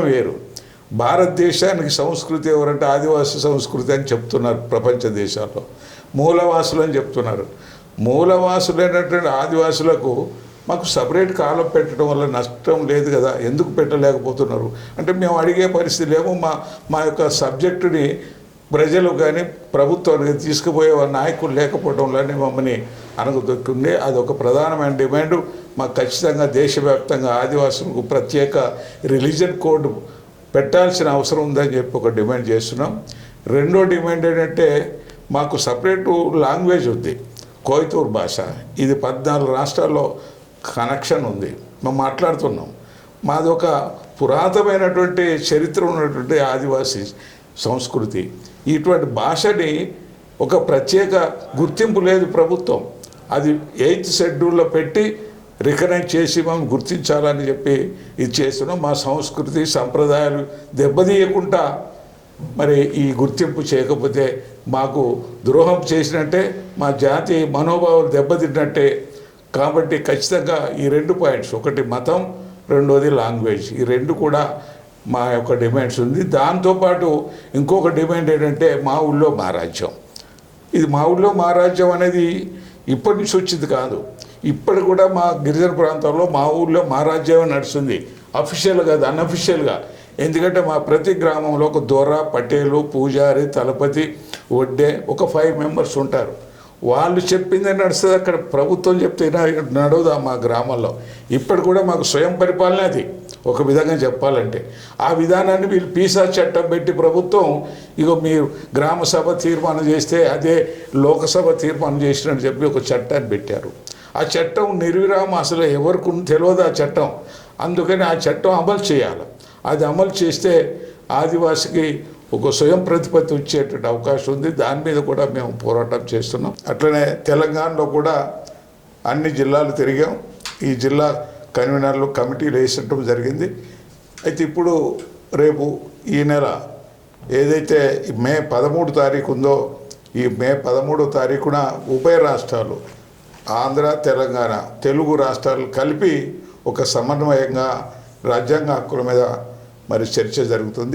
వేరు. భారతదేశానికి సంస్కృతి ఎవరంటే ఆదివాసీ సంస్కృతి అని చెప్తున్నారు ప్రపంచ దేశాల్లో. మూలవాసులు అని చెప్తున్నారు. మూలవాసులైనటువంటి ఆదివాసులకు మాకు సపరేట్ కాలం పెట్టడం వల్ల నష్టం లేదు కదా, ఎందుకు పెట్టలేకపోతున్నారు అంటే మేము అడిగే పరిస్థితి లేము. మా యొక్క సబ్జెక్టుని ప్రజలు కానీ ప్రభుత్వానికి తీసుకుపోయే నాయకులు లేకపోవడం వల్లనే మమ్మల్ని అనగదొక్కింది. అది ఒక ప్రధానమైన డిమాండ్. మాకు ఖచ్చితంగా దేశవ్యాప్తంగా ఆదివాసులకు ప్రత్యేక రిలీజన్ కోడ్ పెట్టాల్సిన అవసరం ఉందని చెప్పి ఒక డిమాండ్ చేస్తున్నాం. రెండో డిమాండ్ ఏంటంటే మాకు సపరేటు లాంగ్వేజ్ ఉంది, కోయితూరు భాష. ఇది 14 రాష్ట్రాల్లో కనెక్షన్ ఉంది, మేము మాట్లాడుతున్నాం. మాది ఒక పురాతనమైనటువంటి చరిత్ర ఉన్నటువంటి ఆదివాసీ సంస్కృతి. ఇటువంటి భాషని ఒక ప్రత్యేక గుర్తింపు లేదు ప్రభుత్వం. అది 8th షెడ్యూల్లో పెట్టి రికగ్నైజ్ చేసి మనం గుర్తించాలని చెప్పి ఇది చేస్తున్నాం. మా సంస్కృతి సంప్రదాయాలు దెబ్బతీయకుండా మరి ఈ గుర్తింపు చేయకపోతే మాకు ద్రోహం చేసినట్టే, మా జాతి మనోభావాలు దెబ్బతిన్నట్టే. కాబట్టి ఖచ్చితంగా ఈ 2 పాయింట్స్, ఒకటి మతం, రెండోది లాంగ్వేజ్, ఈ 2 కూడా మా యొక్క డిమాండ్స్ ఉంది. దాంతోపాటు ఇంకొక డిమాండ్ ఏంటంటే మా ఊళ్ళో మా రాజ్యం. ఇది మా ఊళ్ళో మా రాజ్యం అనేది ఇప్పటి నుంచి వచ్చింది కాదు. ఇప్పటి కూడా మా గిరిజన ప్రాంతాల్లో మా ఊళ్ళో మా రాజ్యమే నడుస్తుంది, అఫీషియల్గా కాదు, అన్అఫీషియల్గా. ఎందుకంటే మా ప్రతి గ్రామంలో ఒక దొర, పటేలు, పూజారి, తలపతి, వడ్డే ఒక 5 మెంబర్స్ ఉంటారు. వాళ్ళు చెప్పిందే నడుస్తుంది. అక్కడ ప్రభుత్వం చెప్తే నడవదా మా గ్రామాల్లో. ఇప్పటి కూడా మాకు స్వయం పరిపాలన అది ఒక విధంగా చెప్పాలంటే. ఆ విధానాన్ని వీళ్ళు పీసా చట్టం పెట్టి ప్రభుత్వం ఇగో మీరు గ్రామ సభ తీర్మానం చేస్తే అదే లోకసభ తీర్మానం చేసినట్టు చెప్పి ఒక చట్టాన్ని పెట్టారు. ఆ చట్టం నిర్విరామం, అసలు ఎవరికి తెలియదు ఆ చట్టం. అందుకని ఆ చట్టం అమలు చేయాలి. అది అమలు చేస్తే ఆదివాసికి ఒక స్వయం ప్రతిపత్తి వచ్చేటువంటి అవకాశం ఉంది. దాని మీద కూడా మేము పోరాటం చేస్తున్నాం. అట్లనే తెలంగాణలో కూడా అన్ని జిల్లాలు తిరిగాం. ఈ జిల్లా కన్వీనర్లు కమిటీలు వేసటం జరిగింది. అయితే ఇప్పుడు రేపు ఈ నెల ఏదైతే మే 13 తారీఖు ఉందో, ఈ మే 13వ తారీఖున ఉభయ రాష్ట్రాలు ఆంధ్ర, తెలంగాణ, తెలుగు రాష్ట్రాలు కలిపి ఒక సమన్వయంగా రాజ్యాంగ హక్కుల మీద మరి చర్చ జరుగుతుంది.